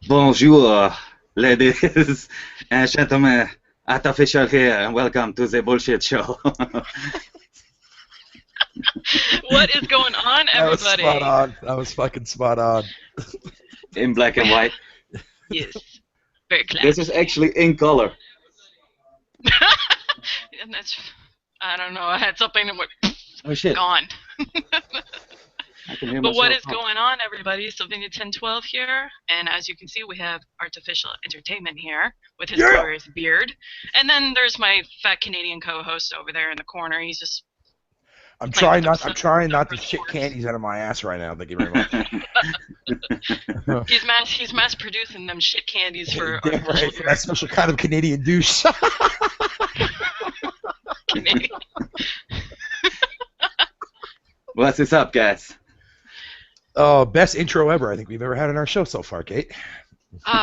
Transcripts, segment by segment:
Bonjour, ladies and gentlemen. Artificial here, and welcome to the bullshit show. What is going on, That was everybody? spot on. That was fucking spot on. In black and white. Yes, very classy. This is actually in color. And that's, I don't know. I had something that went Oh shit. gone. I can hear But what myself is now. going on, everybody? Something at 1012 here, and as you can see, we have Artificial Entertainment here with his Yeah. glorious beard, and then there's my fat Canadian co-host over there in the corner. He's just I'm trying not to Sports. shit candies out of my ass right now. Thank you very much. he's mass producing them shit candies for Damn Artificial right, for that special kind of Canadian douche. Canadian. What's this up, guys? Oh, best intro ever I think we've ever had in our show so far, Kate.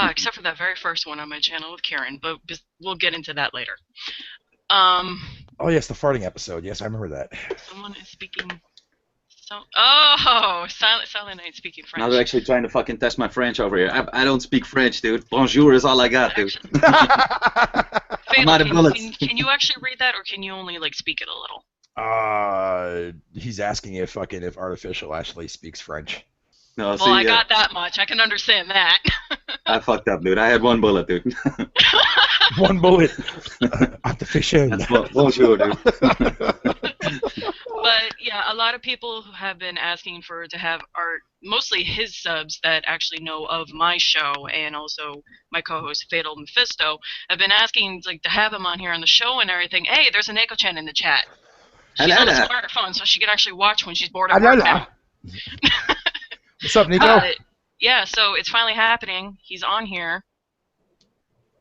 Except for that very first one on my channel with Karen, but we'll get into that later. Oh yes, the farting episode. Yes, I remember that. Someone is speaking. Silent Night speaking French. Now they're actually trying to fucking test my French over here. I don't speak French, dude. Bonjour is all I got, dude. I'm out of bullets. Can you actually read that, or can you only like speak it a little? He's asking if Artificial actually speaks French. No, Well, I got that much. I can understand that. I fucked up, dude. I had one bullet, dude. One bullet. Artificial. That's bonjour, dude. But yeah, a lot of people who have been asking to have mostly his subs that actually know of my show, and also my co-host Fatal Mephisto, have been asking like to have him on here on the show and everything. Hey, there's a Neko-chan in the chat. She's on a smartphone, so she can actually watch when she's bored at work now. What's up, Nico? Yeah, so it's finally happening. He's on here.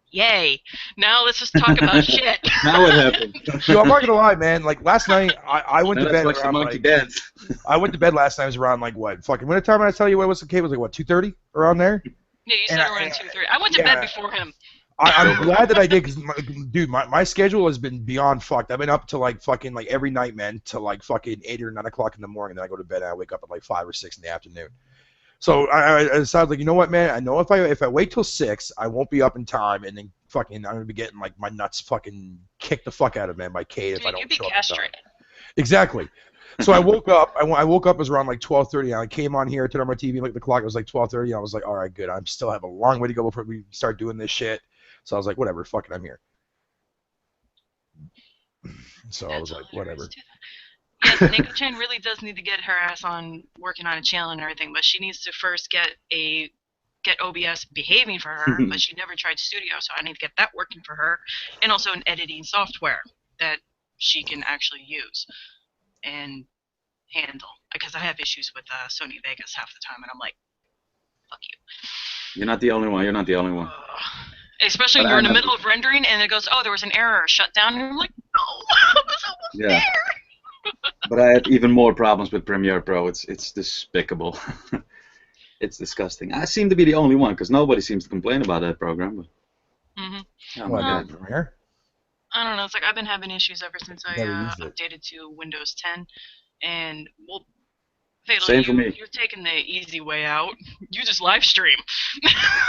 Yay! Now let's just talk about shit. Now what happened? Yo, I'm not gonna lie, man. Like last night, I went to Now bed let's watch the around monkey like, dance. I went to bed last night. It was around like what? Fucking what time did I tell you what was the cave? Was like what 2:30 around there? Yeah, you said around 2-3. I went to bed before him. I'm glad that I did, because dude, my schedule has been beyond fucked. I've been up to like fucking like every night, man, till like fucking 8 or 9 o'clock in the morning. Then I go to bed and I wake up at like 5 or 6 in the afternoon. So I decided, like, you know what, man? I know if I wait till 6, I won't be up in time, and then fucking I'm gonna be getting like my nuts fucking kicked the fuck out of, man, by Kate if I don't You'd be show up in time. castrated. Exactly. So I woke up. I woke up. It was around like 12:30. I came on here, turned on my TV, looked at the clock. It was like 12:30. I was like, all right, good. I still have a long way to go before we start doing this shit. So I was like, whatever, fuck it, I'm here. So I was like, whatever. Yes, Neko-chan really does need to get her ass on working on a channel and everything, but she needs to first get OBS behaving for her, but she never tried Studio, so I need to get that working for her, and also an editing software that she can actually use and handle, because I have issues with Sony Vegas half the time, and I'm like, fuck you. You're not the only one. You're not the only one. Especially when you're in the middle of rendering and it goes, oh, there was an error, shut down, and I'm like, no, I was almost there. But I have even more problems with Premiere Pro. It's despicable. It's disgusting. I seem to be the only one, because nobody seems to complain about that program. But, oh my God. Premiere? I don't know. It's like I've been having issues ever since I Never used it. updated to Windows 10, and well, Fatal, Same for me. You're taking the easy way out. You just live stream.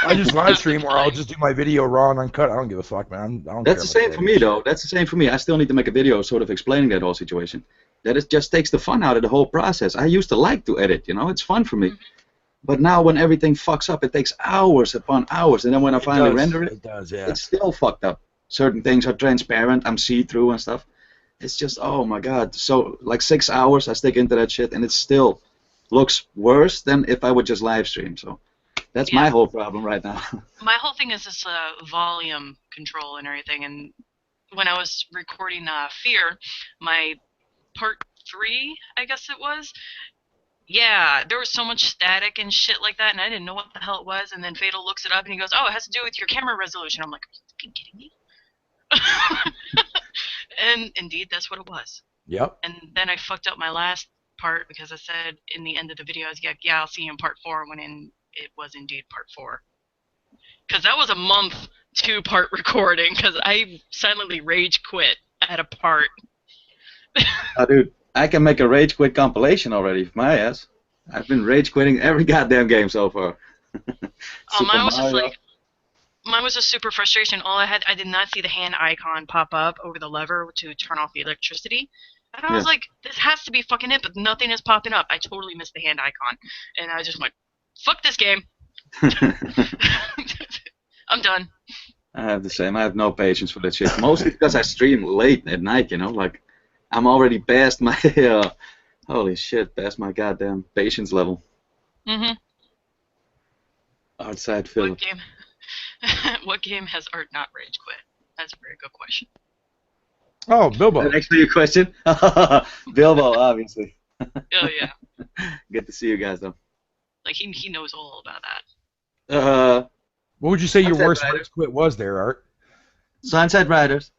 I just live stream, or I'll just do my video raw and uncut. I don't give a fuck, man. I don't That's the care same about for me, though. That's the same for me. I still need to make a video sort of explaining that whole situation. That it just takes the fun out of the whole process. I used to like to edit, you know. It's fun for me. But now when everything fucks up, it takes hours upon hours. And then when I finally render it, it's still fucked up. Certain things are transparent. I'm see-through and stuff. It's just, oh my God. So, like 6 hours I stick into that shit, and it still looks worse than if I would just live stream. So that's my whole problem right now. My whole thing is this volume control and everything. And when I was recording Fear, my part 3, I guess it was, yeah, there was so much static and shit like that, and I didn't know what the hell it was. And then Fatal looks it up, and he goes, oh, it has to do with your camera resolution. I'm like, are you fucking kidding me? And indeed, that's what it was. Yep. And then I fucked up my last part because I said in the end of the video, I was like, yeah, I'll see you in part 4, when it was indeed part 4. Because that was a month 2-part recording, because I silently rage quit at a part. Dude, I can make a rage quit compilation already for my ass. I've been rage quitting every goddamn game so far. Oh, Super mine was just Mario. like, mine was a super frustration. I did not see the hand icon pop up over the lever to turn off the electricity. And I was Yeah. like, this has to be fucking it, but nothing is popping up. I totally missed the hand icon. And I just went, fuck this game. I'm done. I have the same. I have no patience for that shit. Mostly because I stream late at night, you know. Like, I'm already past my holy shit, past my goddamn patience level. Mm-hmm. Outside What Philip. game? What game has Art not rage quit? That's a very good question. Oh, Is Bilbo. that actually a question? Bilbo, obviously. Oh yeah, Good to see you guys, though. like he knows all about that. What would you say your Sunset worst Riders. rage quit was there, Art? Sunset Riders.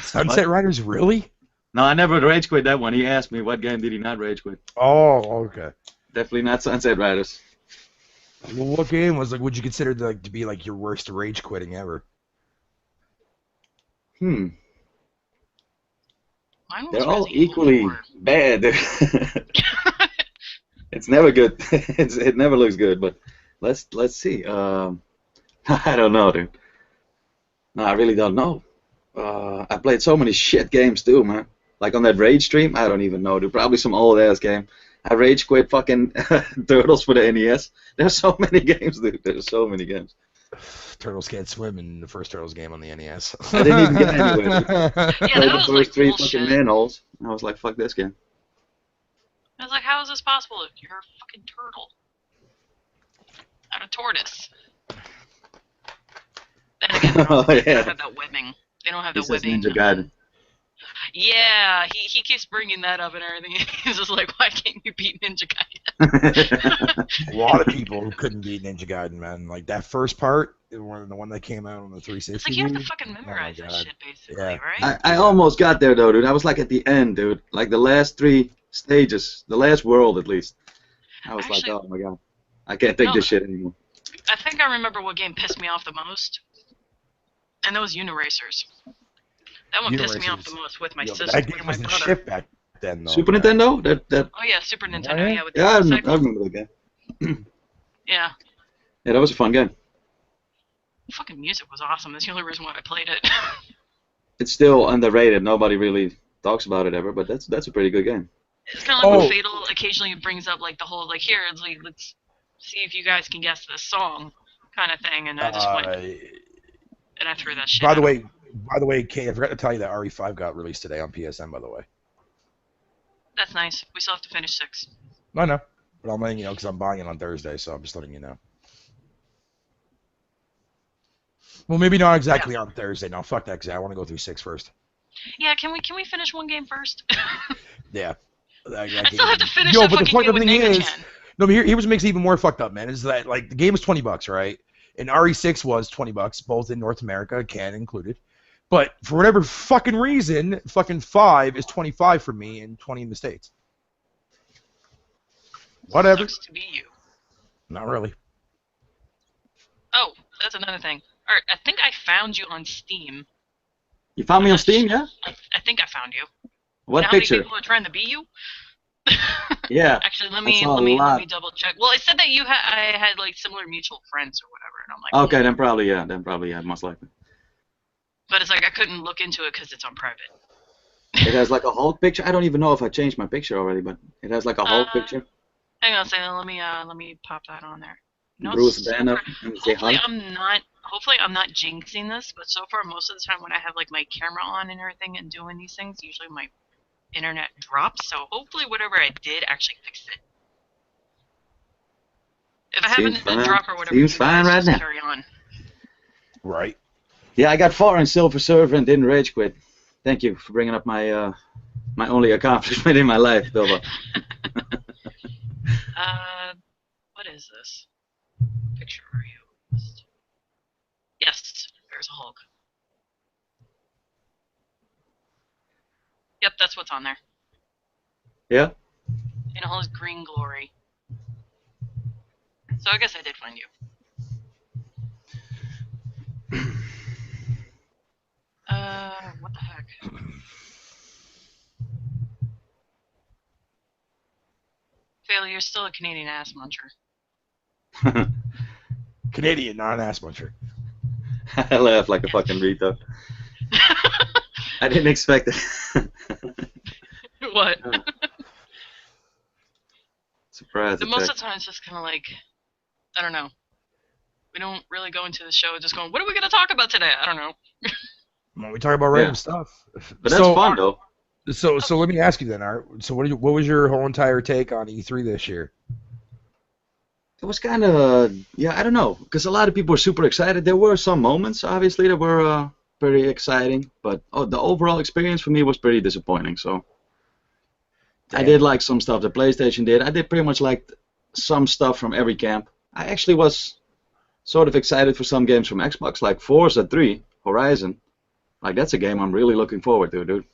Sunset Riders, really? No, I never rage quit that one. He asked me what game did he not rage quit. Oh, okay. Definitely not Sunset Riders. Well, what game was like? Would you consider to be like your worst rage quitting ever? Mine was They're all Resident Evil equally 4. bad. It's never good. It never looks good. But let's see. I don't know, dude. No, I really don't know. I played so many shit games too, man. Like on that Rage stream, I don't even know, dude. Probably some old ass game. I rage quit fucking Turtles for the NES. There's so many games, dude. There's so many games. Turtles Can't Swim in the first Turtles game on the NES. I didn't even get anywhere. Yeah, Played that the was first like three bullshit. fucking manholes. I was like, fuck this game. I was like, how is this possible? You're a fucking turtle. Not a tortoise. Then again, they Oh, don't yeah. have that webbing. They don't have He the says webbing. Ninja Gaiden. Yeah, he keeps bringing that up and everything. He's just like, why can't you beat Ninja Gaiden? A lot of people who couldn't beat Ninja Gaiden, man. Like that first part, the one that came out on the 360. It's like you have to dude. fucking memorize that God. shit, basically, Yeah. right? I almost got there though, dude. I was like at the end, dude. Like the last 3 stages, the last world at least. I was Actually- like, oh my god, I can't take No. this shit anymore. I think I remember what game pissed me off the most. And that was Uniracers. That one pissed me off the Uniracers. most with my Yo, sister that and game my was the brother. shit back then, though. Super man. Nintendo? That Oh yeah, Super Nintendo, yeah? yeah, with the yeah, I motorcycle. remember that game. Yeah. Yeah, that was a fun game. The fucking music was awesome. That's the only reason why I played it. It's still underrated. Nobody really talks about it ever, but that's a pretty good game. It's kind of like Oh. when Fatal occasionally brings up like the whole like here, it's like let's see if you guys can guess this song kind of thing, and I just went and I threw that shit. By the out. way, Kate, I forgot to tell you that RE5 got released today on PSN. By the way, That's nice. We still have to finish 6. I know, but I'm letting you know because I'm buying it on Thursday, so I'm just letting you know. Well, maybe not exactly on Thursday. No, fuck that, because I want to go through 6 first. Yeah, can we finish one game first? Yeah. I still have to finish Yo, that but the fucking point game of with the thing is, Nega-chan. no, but here's what makes it even more fucked up, man. Is that like the game is $20, right? And RE6 was $20, both in North America, Canada included. But for whatever fucking reason, fucking 5 is 25 for me and 20 in the States. Whatever. Sucks to be you. Not really. Oh, that's another thing. Alright, I think I found you on Steam. You found me on Steam, yeah? I think I found you. What You know how many picture? people are trying to be you? Yeah. Actually, let I me saw a let me lot. double check. Well, it said that I had like similar mutual friends or whatever, and I'm like, Okay, then probably yeah, most likely. But it's like I couldn't look into it because it's on private. It has like a Hulk picture. I don't even know if I changed my picture already, but it has like a Hulk picture. Hang on a second. Let me pop that on there. No, Bruce so Banner far- and say Hopefully Hulk. I'm not jinxing this, but so far most of the time when I have like my camera on and everything and doing these things, usually my internet drops. So hopefully whatever I did actually fixed it. If I have Seems an fine. drop or whatever, Seems you fine guys right just now. carry on. Right. Yeah, I got 4 in Silver Surfer and didn't rage quit. Thank you for bringing up my my only accomplishment in my life, Bilbo. What is this? Picture are you? Yes, there's a Hulk. Yep, that's what's on there. Yeah. In all his green glory. So I guess I did find you. What the heck? Bailey, you're still a Canadian ass muncher. Canadian, not an ass muncher. I laugh like a fucking retard. I didn't expect it. What? Surprise The most attack. of the time, it's just kind of like, I don't know. We don't really go into the show just going, what are we going to talk about today? I don't know. Well, we talk about random Yeah. stuff. But that's So, fun though. So let me ask you then, Art. So what was your whole entire take on E3 this year? It was kind of, yeah, I don't know, because a lot of people were super excited. There were some moments, obviously, that were pretty exciting, but the overall experience for me was pretty disappointing. So I did like some stuff that PlayStation did. I did pretty much like some stuff from every camp. I actually was sort of excited for some games from Xbox, like Forza 3, Horizon. Like, that's a game I'm really looking forward to, dude.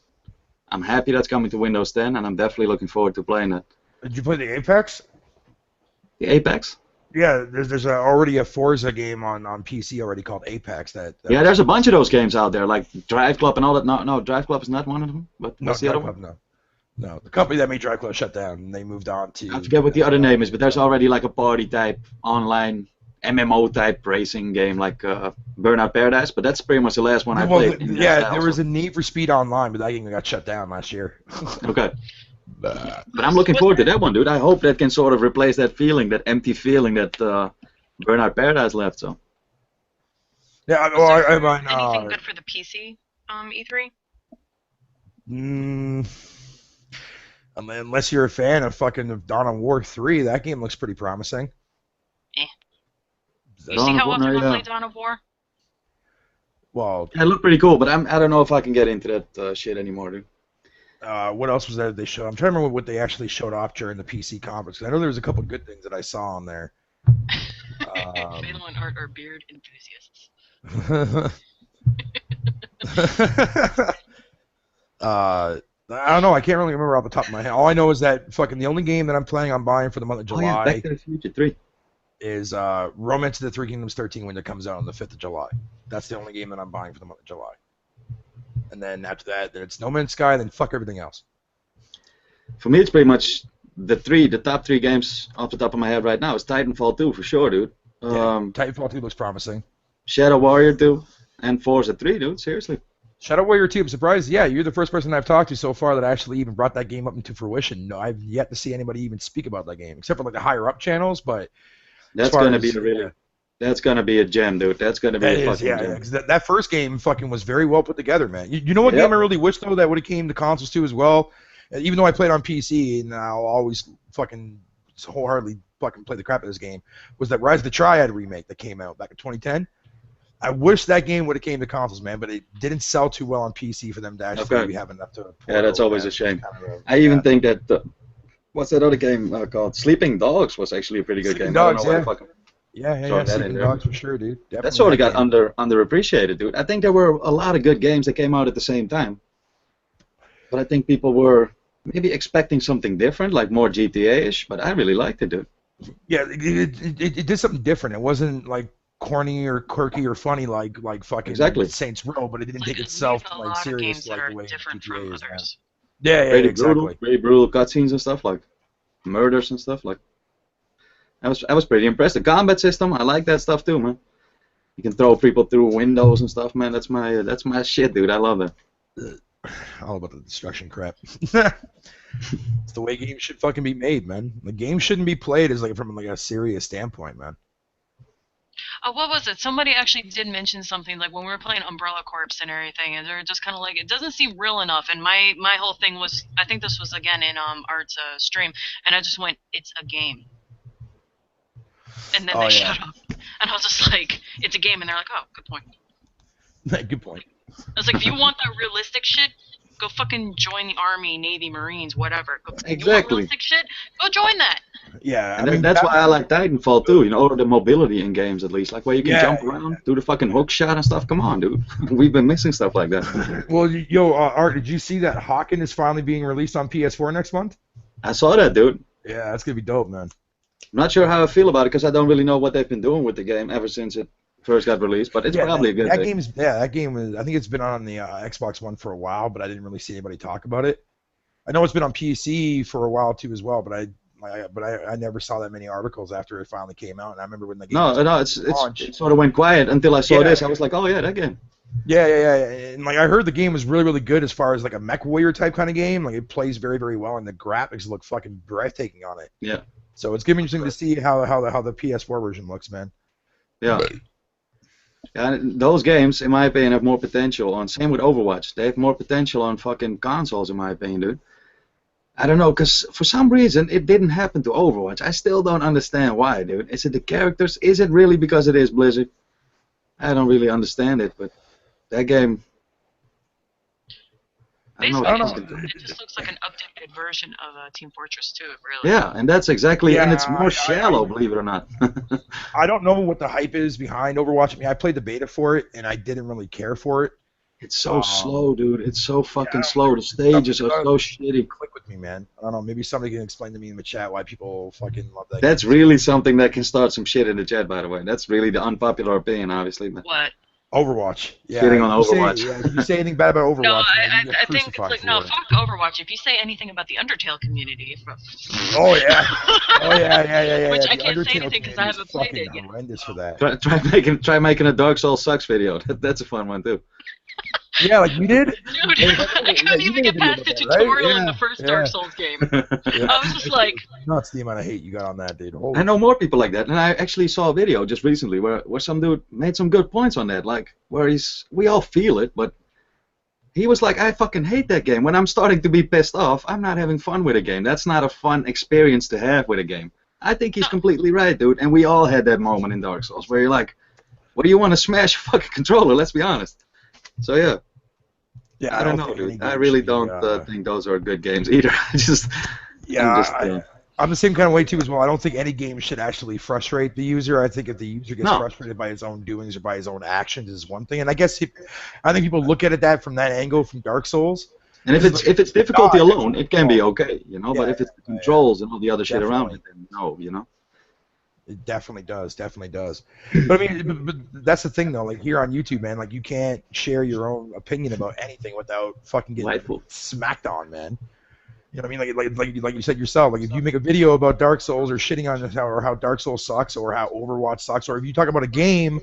I'm happy that's coming to Windows 10, and I'm definitely looking forward to playing it. Did you play the Apex? The Apex? Yeah, there's already a Forza game on PC already called Apex. Yeah, there's a bunch of those games out there, like Drive Club and all that. No, Drive Club is not one of them. But no, what's the other Drive one? Club, no. The company that made Drive Club shut down, and they moved on to. I forget what the other name is, but there's already like a party type online MMO type racing game like Burnout Paradise. But that's pretty much the last one I played. Yeah, there was a Need for Speed Online, but that game got shut down last year. Okay. But I'm looking forward to that one, dude. I hope that can sort of replace that feeling, that empty feeling that Burnout Paradise left. So. Yeah, Was there well, anything good for the PC E3? Unless you're a fan of fucking Dawn of War 3, that game looks pretty promising. You Dawn see of how War, often no, I yeah. play Dawn of War? Well, Yeah, it looked pretty cool, but I don't know if I can get into that shit anymore, dude. what else was there they showed? I'm trying to remember what they actually showed off during the PC conference. I know there was a couple of good things that I saw on there. Fatal and Art are beard enthusiasts. I don't know. I can't really remember off the top of my head. All I know is that fucking the only game that I'm planning on buying for the month of Oh yeah, July Back to the Future 3. is Romance of the Three Kingdoms 13 when it comes out on the 5th of July. That's the only game that I'm buying for the month of July. And then after that, then it's No Man's Sky, then fuck everything else. For me, it's pretty much the top three games off the top of my head right now is Titanfall 2 for sure, dude. Titanfall 2 looks promising. Shadow Warrior 2 and Forza 3, dude. Seriously. Shadow Warrior 2, I'm surprised. Yeah, you're the first person I've talked to so far that actually even brought that game up into fruition. No, I've yet to see anybody even speak about that game, except for like the higher up channels. But That's gonna be that's gonna be a gem, dude. That's gonna be a fucking gem. because that first game fucking was very well put together, man. You know what Yep. game I really wish though that would have came to consoles too as well. Even though I played on PC and I'll always fucking wholeheartedly fucking play the crap out of this game, was that Rise of the Triad remake that came out back in 2010. I wish that game would have came to consoles, man, but it didn't sell too well on PC for them to actually have enough to. Yeah, that's always a shame. I even think that what's that other game called? Sleeping Dogs was actually a pretty good Sleeping game. I don't Dogs, know why yeah. I fucking- Yeah, Throw that in Sleeping there. Dogs for sure, dude. That Definitely sort of got game. underappreciated, dude. I think there were a lot of good games that came out at the same time, but I think people were maybe expecting something different, like more GTA-ish. But I really liked it, dude. Yeah, it did something different. It wasn't like corny or quirky or funny like fucking Exactly. Saints Row, but it didn't take Like, itself there's a like lot of serious games that like are the way different GTA from is, man. others. Yeah, Pretty exactly. brutal cutscenes and stuff, like murders and stuff. Like I was pretty impressed. The combat system, I like that stuff too, man. You can throw people through windows and stuff, man. That's my shit, dude. I love that. All about the destruction crap. It's the way games should fucking be made, man. The game shouldn't be played as like from like a serious standpoint, man. What was it? Somebody actually did mention something like when we were playing Umbrella Corps and everything, and they're just kind of like, it doesn't seem real enough. And my whole thing was, I think this was again in Art's stream, and I just went, it's a game. And then they shut up, and I was just like, it's a game, and they're like, oh, good point. Good point. I was like, if you want that realistic shit, go fucking join the Army, Navy, Marines, whatever. You want Exactly. realistic shit? Go join that. Yeah, And that's why I like Titanfall too. You know, the mobility in games at least, like where you can jump around, do the fucking hook shot and stuff. Come on, dude. We've been missing stuff like that. Well, yo, Art, did you see that Hawken is finally being released on PS4 next month? I saw that, dude. Yeah, that's gonna be dope, man. I'm not sure how I feel about it because I don't really know what they've been doing with the game ever since it first got released. But it's probably a good thing. That game is. I think it's been on the Xbox One for a while, but I didn't really see anybody talk about it. I know it's been on PC for a while too as well, but But I never saw that many articles after it finally came out, and I remember when the game it sort of went quiet until I saw this. I was like, oh yeah, that game. Yeah, and like I heard the game was really, really good as far as like a mech warrior type kind of game. Like it plays very, very well, and the graphics look fucking breathtaking on it. Yeah. So it's gonna be interesting to see how the PS4 version looks, man. Yeah. And those games, in my opinion, have more potential on. Same with Overwatch. They have more potential on fucking consoles, in my opinion, dude. I don't know, because for some reason it didn't happen to Overwatch. I still don't understand why, dude. Is it the characters? Is it really because it is Blizzard? I don't really understand it, but that game. I don't know. It just looks like an updated version of Team Fortress 2, really. Yeah, and that's exactly, and it's more shallow, believe it or not. I don't know what the hype is behind Overwatch. I mean, I played the beta for it, and I didn't really care for it. It's so slow, dude. It's so fucking slow. The stages are so shitty. Click with me, man. I don't know. Maybe somebody can explain to me in the chat why people fucking love that. That's really something that can start some shit in the chat, by the way. That's really the unpopular opinion, obviously. But what? Overwatch. Yeah. Shitting on Overwatch. If you say anything bad about Overwatch, no, man, I think it's like, no, fuck Overwatch. If you say anything about the Undertale community, oh yeah. Which the I can't Undertale say anything because I haven't played it yet. Horrendous for that. Try making a Dark Souls sucks video. That's a fun one too. Yeah, like you did. Dude, I couldn't even get past the tutorial in the first Dark Souls game. I was just like, nuts the amount of hate you got on that, dude. I know more people like that, and I actually saw a video just recently where some dude made some good points on that, like where we all feel it, but he was like, I fucking hate that game. When I'm starting to be pissed off, I'm not having fun with a game. That's not a fun experience to have with a game. I think he's completely right, dude, and we all had that moment in Dark Souls where you're like, what do you want to smash a fucking controller? Let's be honest. So yeah. Yeah, I don't know, dude. I really don't think those are good games either. I'm the same kind of way too as well. I don't think any game should actually frustrate the user. I think if the user gets frustrated by his own doings or by his own actions is one thing. And I guess I think people look at it from that angle from Dark Souls. And if it's difficulty alone, it can be okay, you know. But if it's the controls and all the other shit around it, then no, you know. It definitely does. But I mean, but that's the thing though. Like here on YouTube, man, like you can't share your own opinion about anything without fucking getting smacked on, man. You know what I mean? Like you said yourself. Like if you make a video about Dark Souls or shitting on how Dark Souls sucks or how Overwatch sucks, or if you talk about a game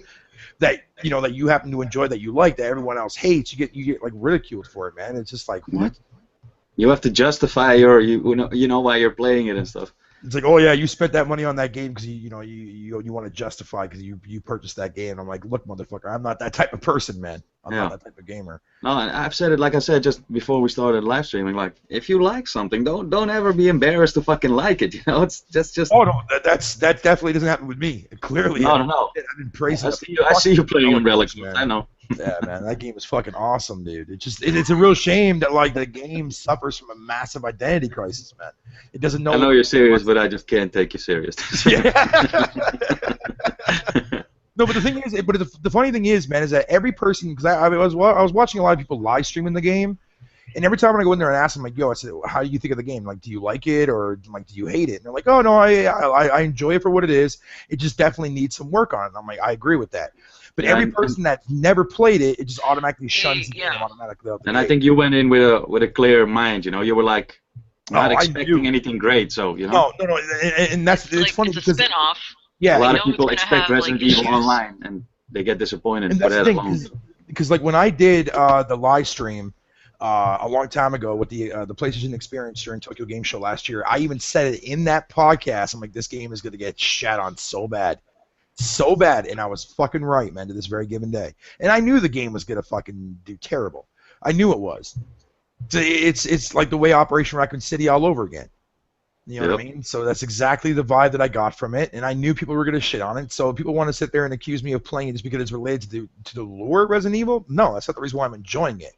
that you happen to enjoy that you like that everyone else hates, you get like ridiculed for it, man. It's just like what? You have to justify you know why you're playing it and stuff. It's like, oh yeah, you spent that money on that game because you want to justify because you purchased that game. I'm like, look, motherfucker, I'm not that type of person, man. I'm not that type of gamer. No, and I've said it, like I said just before we started live streaming. Like, if you like something, don't ever be embarrassed to fucking like it. You know, it's just. Oh no, that definitely doesn't happen with me. Clearly, no. I've been praising. I see you playing in Relics, man. I know. Yeah, man, that game is fucking awesome, dude. It's a real shame that like the game suffers from a massive identity crisis, man. It doesn't know. I know you're serious, but I just can't take you serious. No, but the thing is, the funny thing is, man, is that every person, because I was watching a lot of people live streaming the game, and every time when I go in there and ask them, like, yo, I said, how do you think of the game? Like, do you like it or like, do you hate it? And they're like, oh no, I enjoy it for what it is. It just definitely needs some work on it. And I'm like, I agree with that. But every person that's never played it, it just automatically shuns the game automatically. And I think you went in with a clear mind. You know, you were like not expecting anything great, so you know. No, and it's funny it's because a spin-off. Yeah, a lot of people expect Resident Evil Online, and they get disappointed and for that alone. Because like when I did the live stream a long time ago with the PlayStation Experience during Tokyo Game Show last year, I even said it in that podcast. I'm like, this game is going to get shat on so bad, and I was fucking right, man, to this very given day. And I knew the game was going to fucking do terrible. I knew it was. It's like the way Operation Raccoon City all over again. You know what I mean? So that's exactly the vibe that I got from it, and I knew people were going to shit on it. So people want to sit there and accuse me of playing it just because it's related to the lore of Resident Evil? No, that's not the reason why I'm enjoying it.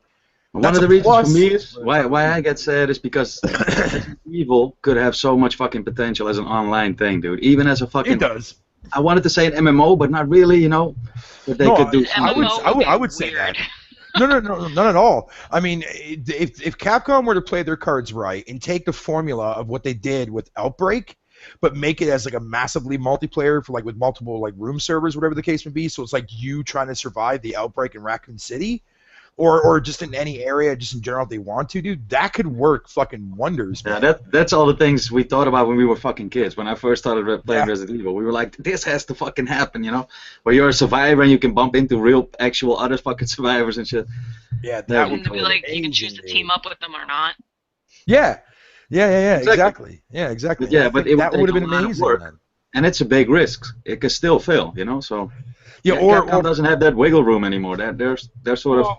One of the reasons for me is why I get sad is because Resident Evil could have so much fucking potential as an online thing, dude. Even as a fucking. It does. I wanted to say an MMO, but not really, you know. But they could do. I would say that. No, not at all. I mean, if Capcom were to play their cards right and take the formula of what they did with Outbreak, but make it as like a massively multiplayer for like with multiple like room servers, whatever the case may be, so it's like you trying to survive the outbreak in Raccoon City, or just in any area, just in general, if they want to, dude, that could work fucking wonders, man. Yeah, that's all the things we thought about when we were fucking kids. When I first started playing Yeah. Resident Evil, we were like, this has to fucking happen, you know? Where you're a survivor and you can bump into real, actual other fucking survivors and shit. Yeah, That that would And to be totally like, you can choose to amazing, team dude. up with them or not. Yeah, Exactly. exactly. Yeah, exactly. Yeah, I but think it would that take would have a been lot of amazing work. then. And it's a big risk. It can still fail, you know? So Yeah, Capcom doesn't have that wiggle room anymore. They're sort of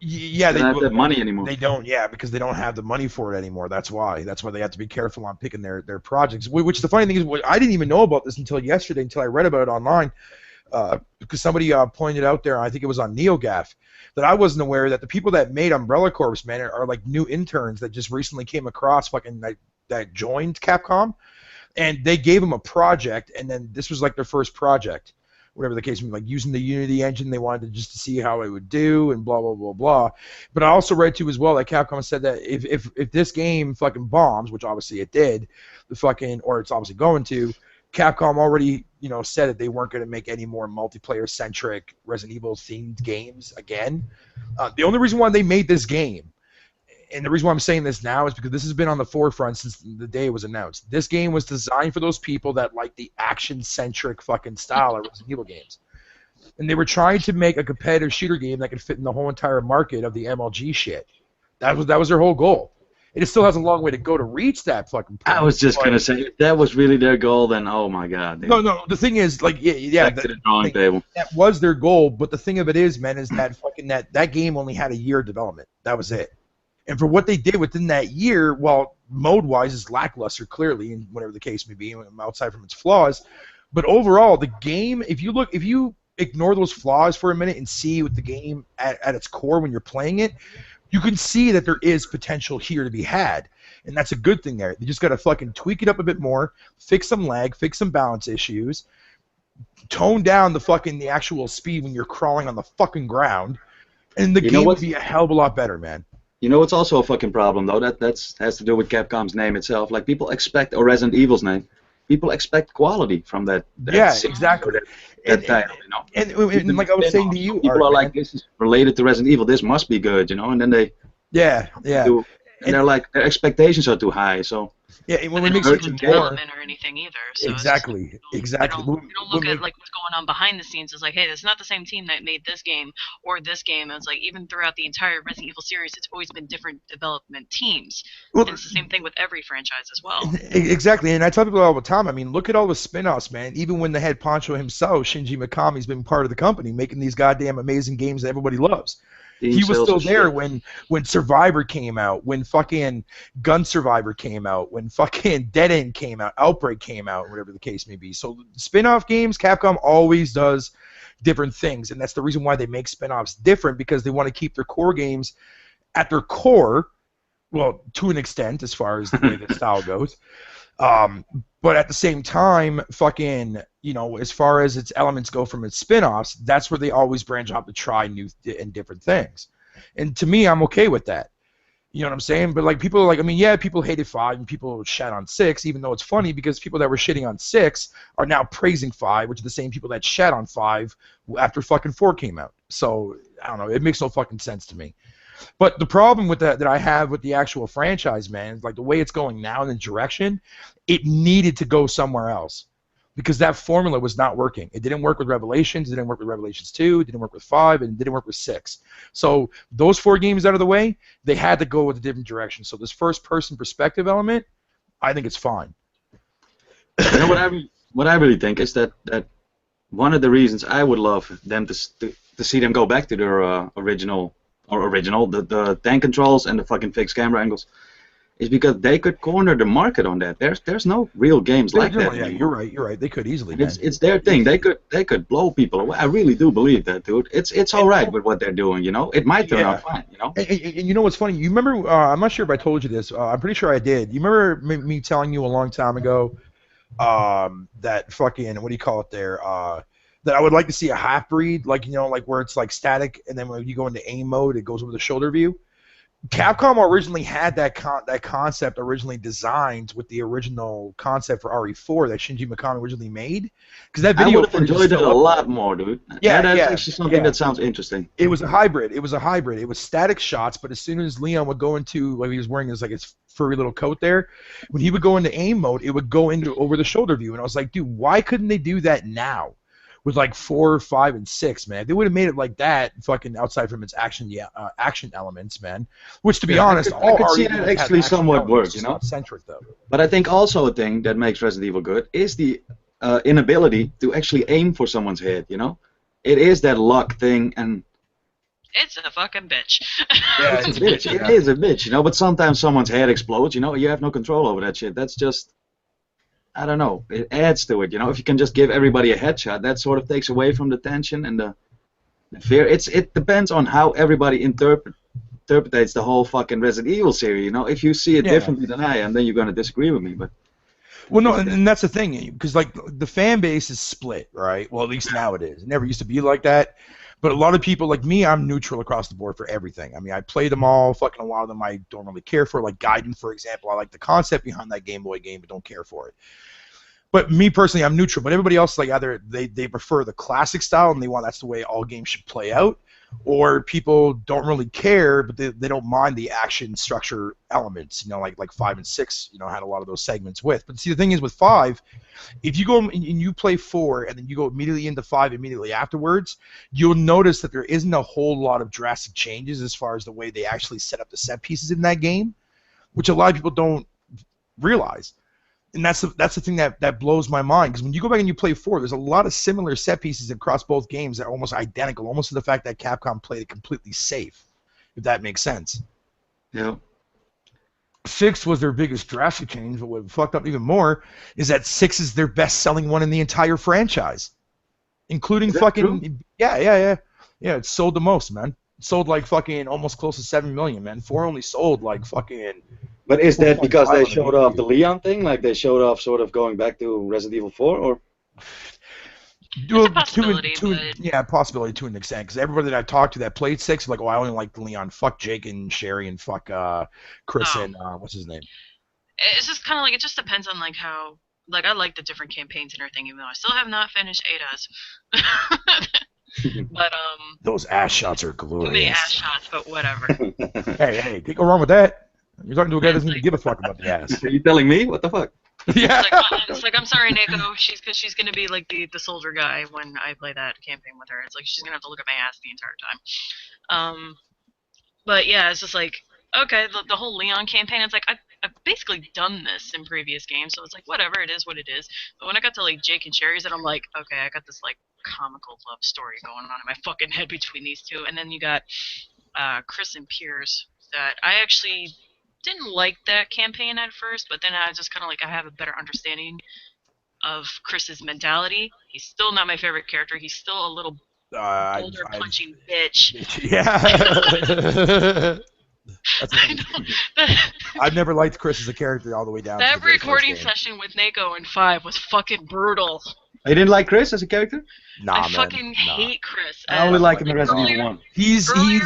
yeah, they don't have that money anymore. They don't, yeah, because they don't have the money for it anymore. That's why they have to be careful on picking their projects. Which the funny thing is, I didn't even know about this until yesterday, until I read about it online, because somebody pointed out there, I think it was on NeoGAF, that I wasn't aware that the people that made Umbrella Corps, man, are like new interns that just recently came across fucking that joined Capcom, and they gave them a project, and then this was like their first project, whatever the case may be, like using the Unity engine. They wanted to see how it would do, and blah blah blah blah. But I also read too as well that Capcom said that if this game fucking bombs, which obviously it did, or it's obviously going to, Capcom already said that they weren't going to make any more multiplayer centric Resident Evil themed games again. The only reason why they made this game, and the reason why I'm saying this now, is because this has been on the forefront since the day it was announced. This game was designed for those people that like the action-centric fucking style of Resident Evil games. And they were trying to make a competitive shooter game that could fit in the whole entire market of the MLG shit. That was their whole goal. It still has a long way to go to reach that fucking point. I was just gonna say, if that was really their goal, then oh my god. No. The thing is, like, yeah, Back to the drawing table. that was their goal. But the thing of it is, man, is that fucking that game only had a year of development. That was it. And for what they did within that year, well, mode-wise is lackluster, clearly, and whatever the case may be, outside from its flaws. But overall, the game, if you ignore those flaws for a minute and see what the game at its core when you're playing it, you can see that there is potential here to be had. And that's a good thing there. They just got to fucking tweak it up a bit more, fix some lag, fix some balance issues, tone down the actual speed when you're crawling on the fucking ground, and the game would be a hell of a lot better, man. You know what's also a fucking problem though? That has to do with Capcom's name itself. Like people expect, or Resident Evil's name, people expect quality from that Yeah, series, exactly. that title, you know. And like I was saying to you, people Art, are man, like, this is related to Resident Evil. This must be good, you know. And then they yeah, do, and they're like, their expectations are too high. So yeah. And when But it they makes don't it look even at more, development or anything either. So exactly, it's just, exactly. We don't look at like what's going on behind the scenes. It's like, hey, it's not the same team that made this game or this game. And it's like even throughout the entire Resident Evil series, it's always been different development teams. Well, And it's the same thing with every franchise as well. exactly, and I tell people all the time. I mean, look at all the spin-offs, man. Even when the head Poncho himself, Shinji Mikami's been part of the company, making these goddamn amazing games that everybody loves. He was still there when Survivor came out, when fucking Gun Survivor came out, when fucking Dead End came out, Outbreak came out, whatever the case may be. So spin-off games, Capcom always does different things, and that's the reason why they make spin-offs different, because they want to keep their core games at their core, well, to an extent, as far as the way the style goes. But at the same time, fucking, as far as its elements go from its spin-offs, that's where they always branch out to try new and different things. And to me, I'm okay with that. You know what I'm saying? But like people are like, I mean, yeah, people hated 5 and people shat on 6, even though it's funny because people that were shitting on 6 are now praising 5, which are the same people that shat on 5 after fucking 4 came out. So I don't know, it makes no fucking sense to me. But the problem with that I have with the actual franchise, man, is like the way it's going now in the direction, it needed to go somewhere else. Because that formula was not working. It didn't work with Revelations, it didn't work with Revelations 2, it didn't work with 5, and it didn't work with 6. So those 4 games out of the way, they had to go with a different direction. So this first-person perspective element, I think it's fine. You know what I really think is that one of the reasons I would love them to see them go back to their original, the tank controls and the fucking fixed camera angles, is because they could corner the market on that. There's no real games like that. Yeah, you're right. They could easily. It's their thing. They could blow people away. I really do believe that, dude. It's all right with what they're doing. You know, it might turn out fine. You know. And you know what's funny? You remember? I'm not sure if I told you this. I'm pretty sure I did. You remember me telling you a long time ago that fucking, what do you call it there? That I would like to see a half breed, like, like where it's like static, and then when you go into aim mode, it goes over the shoulder view. Capcom originally had that concept originally designed with the original concept for RE4 that Shinji Mikami originally made. Because that I video would have enjoyed it a lot more, dude. Yeah, That's yeah, actually something yeah. that sounds interesting. It was a hybrid. It was a hybrid. It was static shots, but as soon as Leon would go into, like he was wearing his furry little coat there, when he would go into aim mode, it would go into over the shoulder view, and I was like, dude, why couldn't they do that now? With like 4, 5, and 6, man. If they would have made it like that, fucking outside from its action elements, man. Which, to be honest, I could see that actually somewhat work, you know. Not centric though. But I think also a thing that makes Resident Evil good is the inability to actually aim for someone's head. You know, it is that luck thing, and It's a fucking bitch. Yeah, it's a bitch. It is a bitch, you know. But sometimes someone's head explodes. You know, you have no control over that shit. That's just, I don't know. It adds to it, you know. If you can just give everybody a headshot, that sort of takes away from the tension and the fear. It depends on how everybody interprets the whole fucking Resident Evil series. You know, if you see it differently than I am, then you're gonna disagree with me. But well, no, and that's the thing, because like the fan base is split, right? Well, at least now it is. It never used to be like that. But a lot of people, like me, I'm neutral across the board for everything. I mean, I play them all. Fucking a lot of them I don't really care for. Like Gaiden, for example, I like the concept behind that Game Boy game, but don't care for it. But me personally, I'm neutral. But everybody else, like either they prefer the classic style and they want that's the way all games should play out, or people don't really care, but they don't mind the action structure elements. You know, like 5 and 6, you know, had a lot of those segments with. But see, the thing is with 5, if you go and you play 4 and then you go immediately into 5 immediately afterwards, you'll notice that there isn't a whole lot of drastic changes as far as the way they actually set up the set pieces in that game, which a lot of people don't realize. And that's the thing that blows my mind, because when you go back and you play 4, there's a lot of similar set pieces across both games that are almost identical, almost to the fact that Capcom played it completely safe, if that makes sense. yeah, 6 was their biggest drastic change, but what fucked up even more is that 6 is their best-selling one in the entire franchise, including fucking true? yeah. It sold the most, man. It sold like fucking almost close to 7 million, man. 4 only sold like fucking. But is that because they 4.5 showed off the Leon thing? Like they showed off sort of going back to Resident Evil 4, or? It's a possibility, but... Yeah, possibility to an extent. Because everybody that I talked to that played 6 like, oh, I only like Leon. Fuck Jake and Sherry and fuck Chris and what's his name? It's just kind of like, it just depends on like how, like I like the different campaigns and everything, even though I still have not finished Ada's. But those ass shots are glorious. too many ass shots, but whatever. Hey, can't go wrong with that. You're talking to a guy that doesn't even give a fuck about the ass. Are you telling me? What the fuck? Yeah. It's like I'm sorry, Nico. She's gonna be like the soldier guy when I play that campaign with her. It's like she's gonna have to look at my ass the entire time. But yeah, it's just like, okay, the whole Leon campaign. It's like I've basically done this in previous games, so it's like whatever, it is what it is. But when I got to like Jake and Sherry's, and I'm like, okay, I got this like comical love story going on in my fucking head between these two, and then you got Chris and Piers. That I actually didn't like that campaign at first, but then I just kind of like I have a better understanding of Chris's mentality. He's still not my favorite character. He's still a little older punching bitch. Yeah. I've never liked Chris as a character all the way down. That recording session with Nako in 5 was fucking brutal. You didn't like Chris as a character? Nah, I fucking hate Chris. I only like him in Resident Evil 1. Earlier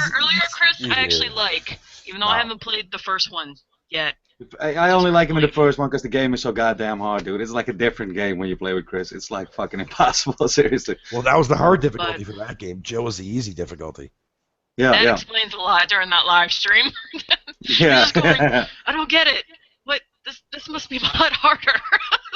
Chris, I actually like, even though I haven't played the first one yet. I only like him in the first one because the game is so goddamn hard, dude. It's like a different game when you play with Chris. It's like fucking impossible, seriously. Well, that was the hard difficulty for that game. Joe was the easy difficulty. Yeah, that explains a lot during that live stream. Yeah. Going, I don't get it. What? This must be a lot harder.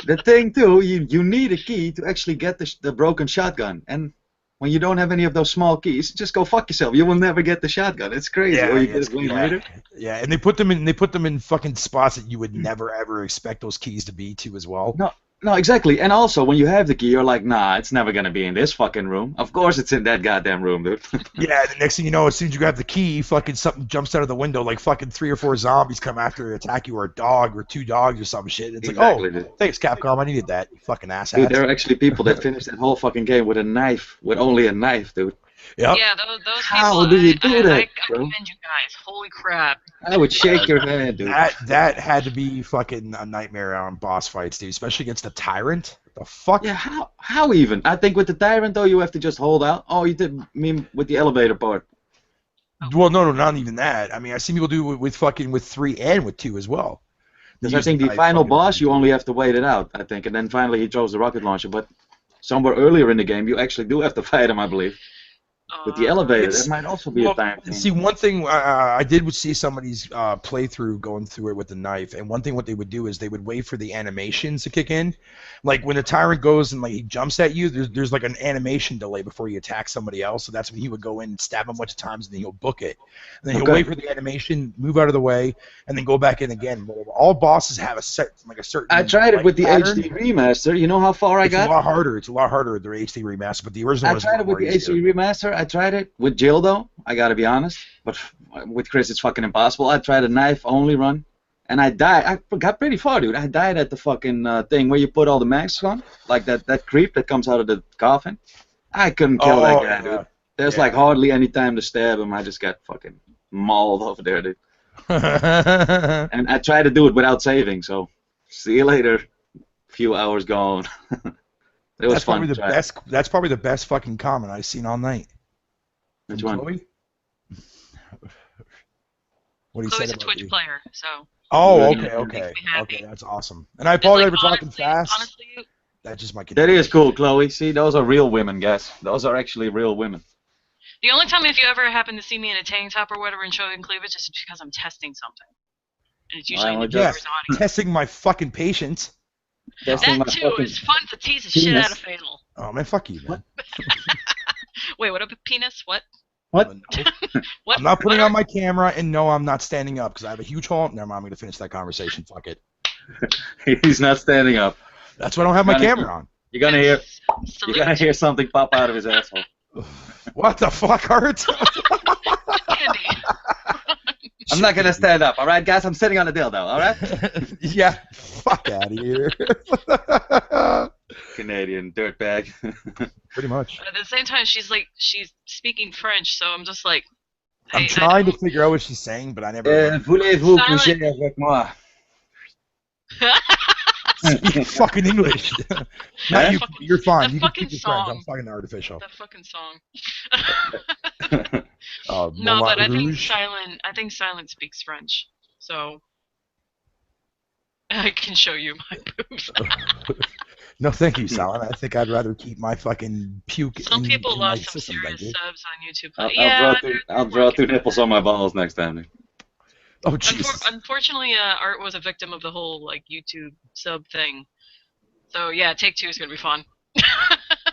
The thing too, you need a key to actually get the broken shotgun, and when you don't have any of those small keys, just go fuck yourself. You will never get the shotgun. It's crazy. Yeah, or you get it later. Yeah, and they put them in fucking spots that you would never ever expect those keys to be to as well. No, exactly. And also, when you have the key, you're like, nah, it's never gonna be in this fucking room. Of course, it's in that goddamn room, dude. Yeah, the next thing you know, as soon as you grab the key, fucking something jumps out of the window, like fucking 3 or 4 zombies come after attack you, or a dog, or 2 dogs, or some shit. It's exactly, like, oh, thanks, Capcom, I needed that. You fucking asshat. Dude, there are actually people that finish that whole fucking game with a knife, with only a knife, dude. Yep. Yeah, those How people, do you do that, I bro? commend you guys. Holy crap. I would shake your hand, dude. That had to be fucking a nightmare on boss fights, dude, especially against the Tyrant. The fuck? Yeah, how even? I think with the Tyrant, though, you have to just hold out. Oh, you did mean with the elevator part. Well, no, not even that. I mean, I see people do it with fucking with 3 and with 2 as well. Because I think the final boss, you only have to wait it out, I think, and then finally he throws the rocket launcher. But somewhere earlier in the game, you actually do have to fight him, I believe. With the elevator, that might also be a time thing. See, one thing I did see somebody's playthrough going through it with the knife, and one thing what they would do is they would wait for the animations to kick in. Like when the tyrant goes and like he jumps at you, there's like an animation delay before you attack somebody else. So that's when he would go in and stab him a bunch of times, and then he'll book it. And then he'll wait for the animation, move out of the way, and then go back in again. But all bosses have a certain. I tried it with the HD remaster. You know how far I got? It's a lot harder. It's a lot harder with their HD remaster, but the original. I tried it with the HD remaster. I tried it with Jill though. I gotta be honest, but with Chris it's fucking impossible. I tried a knife only run, and I died. I got pretty far, dude. I died at the fucking thing where you put all the masks on, like that creep that comes out of the coffin. I couldn't kill that guy, dude. There's like hardly any time to stab him. I just got fucking mauled over there, dude. And I tried to do it without saving, so see you later. Few hours gone. It was fun. That's probably the best fucking comment I've seen all night. Which one? Chloe? What he Chloe's said a about Twitch you. player, so. Oh, Yeah, okay. makes me happy. Okay, that's awesome. And I apologize for talking honestly, fast. Honestly, That's just my. That is cool, Chloe. See, those are real women, guys. Those are actually real women. the only time if you ever happen to see me in a tank top or whatever and showing cleavage is because I'm testing something. And it's usually in the viewer's audience. Testing my fucking patience. That too is fun to tease the shit out of Fatal. Oh man, fuck you, man. Wait, what up, penis? What? What? What? I'm not putting on my camera, and no, I'm not standing up because I have a huge hole. Never mind, I'm going to finish that conversation. Fuck it. He's not standing up. That's why I don't have my camera on. You're gonna hear something pop out of his asshole. What the fuck, Art? Andy. I'm not gonna stand up, alright guys? I'm sitting on a dildo, alright? Yeah, fuck out of here. Canadian dirtbag. Pretty much. But at the same time, she's speaking French, so I'm just like. I'm trying to figure out what she's saying, but I never. Voulez-vous coucher avec moi? Speak fucking English. Not you, you're fine. You can fucking speak your French. song. I'm fucking artificial. That fucking song. No, but I think Silent speaks French, so I can show you my boobs. No, thank you, Silent. I think I'd rather keep my fucking puke. Some people in my lost some system, serious dude. subs on YouTube. I'll draw 2 nipples on my balls next time. Dude. Oh, Jesus. Unfortunately, Art was a victim of the whole like YouTube sub thing. So yeah, Take 2 is gonna be fun.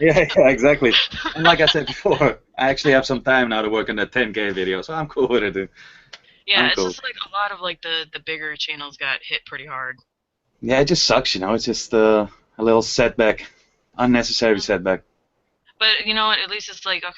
yeah, exactly. And like I said before, I actually have some time now to work on that 10K video, so I'm cool with it, dude. Yeah, it's just like a lot of like the bigger channels got hit pretty hard. Yeah, it just sucks, you know. It's just a little setback, unnecessary setback. But you know what? At least it's like okay.